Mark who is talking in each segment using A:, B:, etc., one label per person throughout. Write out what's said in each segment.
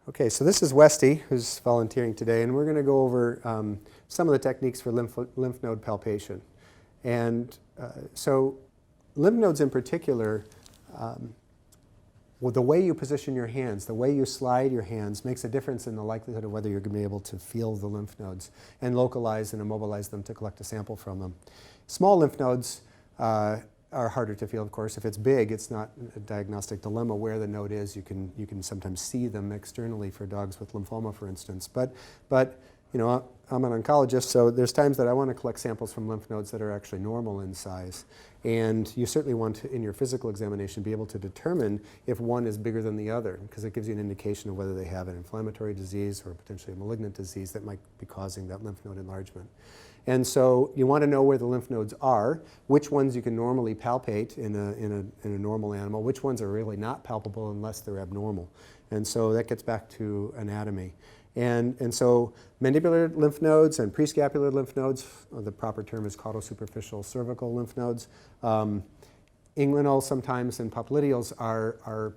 A: Okay, so this is Westy, who's volunteering today, and we're going to go over some of the techniques for lymph node palpation. And so lymph nodes in particular, well, the way you position your hands, the way you slide your hands makes a difference in the likelihood of whether you're going to be able to feel the lymph nodes and localize and immobilize them to collect a sample from them. Small lymph nodes are harder to feel, of course. If it's big, it's not a diagnostic dilemma where the node is. You can sometimes see them externally for dogs with lymphoma, for instance. But you know, I'm an oncologist, so there's times that I want to collect samples from lymph nodes that are actually normal in size. And you certainly want to, in your physical examination, be able to determine if one is bigger than the other, because it gives you an indication of whether they have an inflammatory disease or potentially a malignant disease that might be causing that lymph node enlargement. And so you want to know where the lymph nodes are, which ones you can normally palpate in a normal animal, which ones are really not palpable unless they're abnormal. And so that gets back to anatomy. And so mandibular lymph nodes and prescapular lymph nodes, the proper term is caudal-superficial cervical lymph nodes. Inguinal sometimes and popliteals are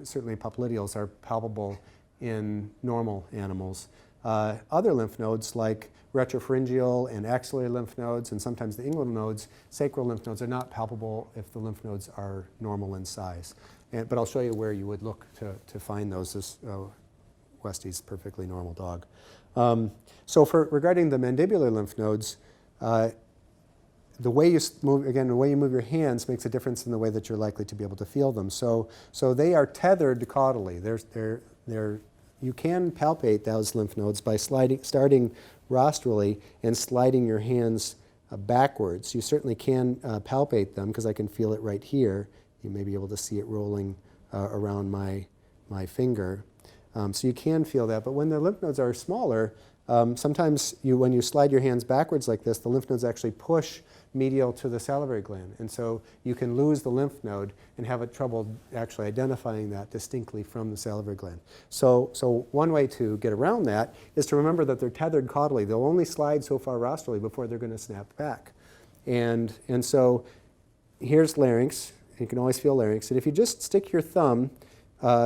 A: certainly popliteals are palpable in normal animals. Other lymph nodes like retropharyngeal and axillary lymph nodes and sometimes the inguinal nodes, sacral lymph nodes, are not palpable if the lymph nodes are normal in size. But I'll show you where you would look to find those. Westy's perfectly normal dog. So regarding the mandibular lymph nodes, the way you move your hands makes a difference in the way that you're likely to be able to feel them. So they are tethered caudally. You can palpate those lymph nodes by starting rostrally and sliding your hands backwards. You certainly can palpate them because I can feel it right here. You may be able to see it rolling around my finger. So you can feel that, but when the lymph nodes are smaller, sometimes when you slide your hands backwards like this, the lymph nodes actually push medial to the salivary gland. And so you can lose the lymph node and have trouble actually identifying that distinctly from the salivary gland. So one way to get around that is to remember that they're tethered caudally. They'll only slide so far rostrally before they're going to snap back. And so here's larynx. You can always feel larynx. And if you just stick your thumb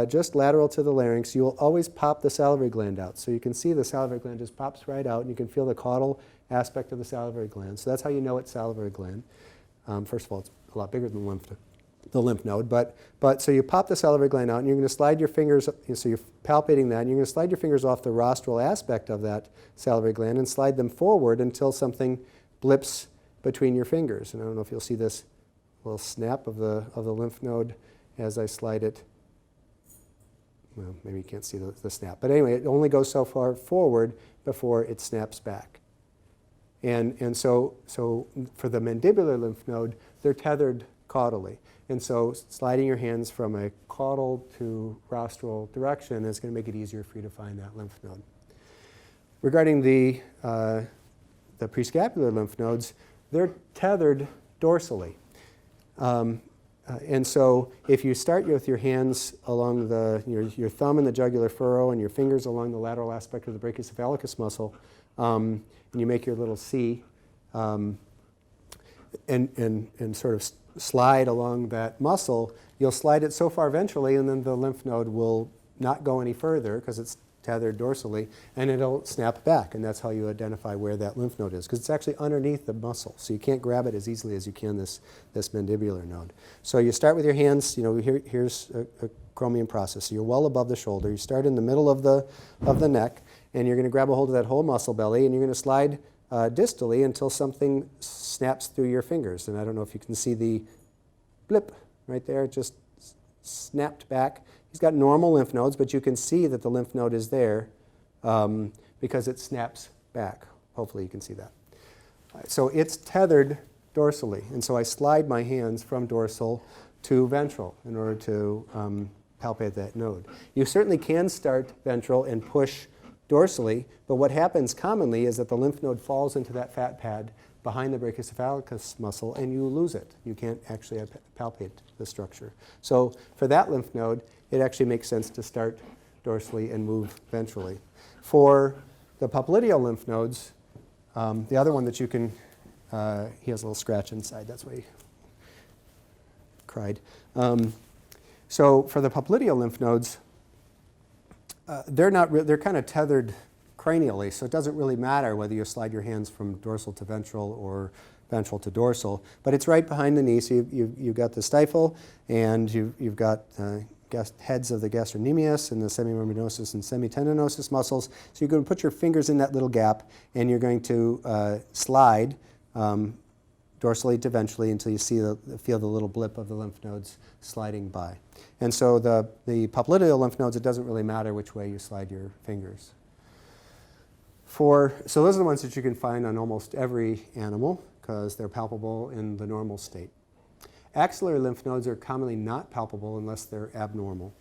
A: just lateral to the larynx, you will always pop the salivary gland out. So you can see the salivary gland just pops right out, and you can feel the caudal aspect of the salivary gland. So that's how you know it's salivary gland. First of all, it's a lot bigger than the lymph node. But so you pop the salivary gland out, and you're going to slide your fingers, so you're palpating that, and you're going to slide your fingers off the rostral aspect of that salivary gland and slide them forward until something blips between your fingers. And I don't know if you'll see this little snap of the lymph node as I slide it. Well, maybe you can't see the snap. But anyway, it only goes so far forward before it snaps back. And so for the mandibular lymph node, they're tethered caudally. And so sliding your hands from a caudal to rostral direction is going to make it easier for you to find that lymph node. Regarding the prescapular lymph nodes, they're tethered dorsally. And so if you start with your hands along your thumb in the jugular furrow and your fingers along the lateral aspect of the brachiocephalicus muscle, and you make your little C, and sort of slide along that muscle, you'll slide it so far ventrally, and then the lymph node will not go any further because it's tethered dorsally, and it'll snap back. And that's how you identify where that lymph node is, because it's actually underneath the muscle. So you can't grab it as easily as you can this mandibular node. So you start with your hands. Here's a chromium process. So you're well above the shoulder. You start in the middle of the neck, and you're going to grab a hold of that whole muscle belly, and you're going to slide distally until something snaps through your fingers. And I don't know if you can see the blip right there. It just snapped back. He's got normal lymph nodes, but you can see that the lymph node is there because it snaps back. Hopefully you can see that. So it's tethered dorsally, and so I slide my hands from dorsal to ventral in order to palpate that node. You certainly can start ventral and push dorsally, but what happens commonly is that the lymph node falls into that fat pad behind the brachiocephalicus muscle, and you lose it. You can't actually palpate the structure. So for that lymph node, it actually makes sense to start dorsally and move ventrally. For the popliteal lymph nodes, the other one that you can, he has a little scratch inside, that's why he cried. So for the popliteal lymph nodes, they're kind of tethered cranially, so it doesn't really matter whether you slide your hands from dorsal to ventral or ventral to dorsal. But it's right behind the knee, so you've got the stifle, and you've got heads of the gastrocnemius and the semimembranosus and semitendinosus muscles. So you're going to put your fingers in that little gap, and you're going to slide dorsally to ventrally until you feel the little blip of the lymph nodes sliding by. And so the popliteal lymph nodes, it doesn't really matter which way you slide your fingers. So those are the ones that you can find on almost every animal because they're palpable in the normal state. Axillary lymph nodes are commonly not palpable unless they're abnormal.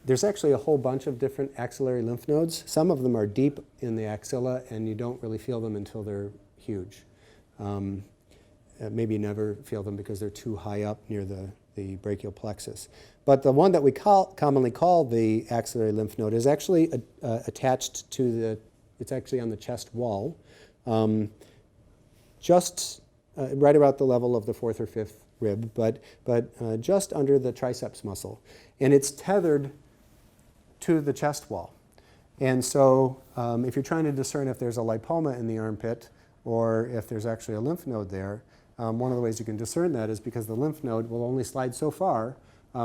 A: There's actually a whole bunch of different axillary lymph nodes. Some of them are deep in the axilla, and you don't really feel them until they're huge. Maybe you never feel them because they're too high up near the brachial plexus. But the one that we commonly call the axillary lymph node is actually attached to it's actually on the chest wall, just right about the level of the fourth or fifth rib, but just under the triceps muscle. And it's tethered to the chest wall. And so if you're trying to discern if there's a lipoma in the armpit or if there's actually a lymph node there, one of the ways you can discern that is because the lymph node will only slide so far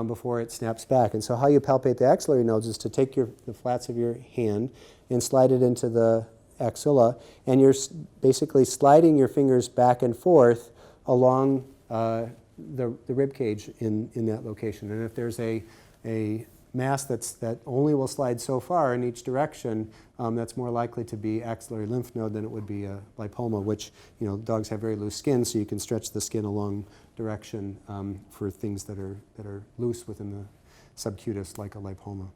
A: before it snaps back. And so how you palpate the axillary nodes is to take the flats of your hand and slide it into the axilla, and you're basically sliding your fingers back and forth along the rib cage in that location. And if there's a mass that only will slide so far in each direction, that's more likely to be axillary lymph node than it would be a lipoma, which, dogs have very loose skin, so you can stretch the skin along direction for things that are loose within the subcutis, like a lipoma.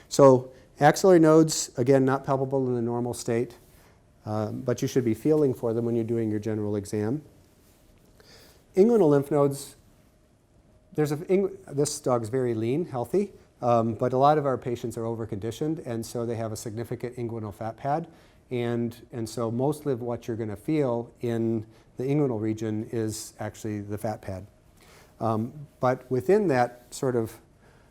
A: So axillary nodes, again, not palpable in the normal state, but you should be feeling for them when you're doing your general exam. Inguinal lymph nodes, this dog's very lean, healthy, but a lot of our patients are overconditioned, and so they have a significant inguinal fat pad. And so mostly of what you're going to feel in the inguinal region is actually the fat pad. But within that sort of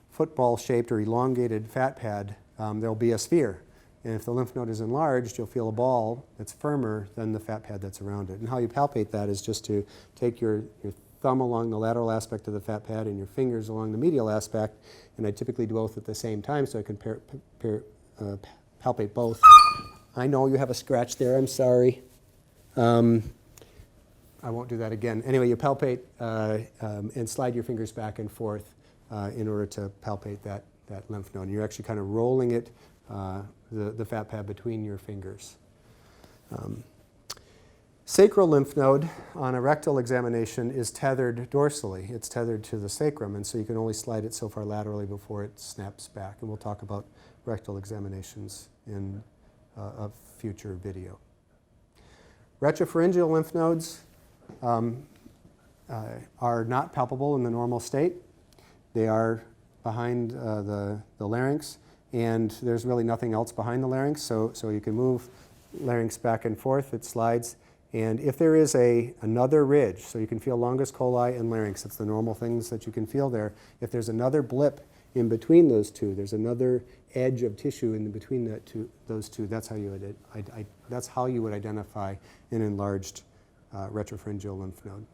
A: football-shaped or elongated fat pad, there'll be a sphere. And if the lymph node is enlarged, you'll feel a ball that's firmer than the fat pad that's around it. And how you palpate that is just to take your thumb along the lateral aspect of the fat pad and your fingers along the medial aspect. And I typically do both at the same time so I can palpate both. I know you have a scratch there, I'm sorry. I won't do that again. Anyway, you palpate and slide your fingers back and forth in order to palpate that lymph node. And you're actually kind of rolling it, the fat pad between your fingers. Sacral lymph node on a rectal examination is tethered dorsally. It's tethered to the sacrum, and so you can only slide it so far laterally before it snaps back. And we'll talk about rectal examinations in a future video. Retropharyngeal lymph nodes are not palpable in the normal state. They are behind the larynx, and there's really nothing else behind the larynx, so you can move larynx back and forth, it slides. And if there is another ridge, so you can feel longus coli and larynx, that's the normal things that you can feel there. If there's another blip in between those two, there's another edge of tissue in between those two, that's how you would identify an enlarged retropharyngeal lymph node.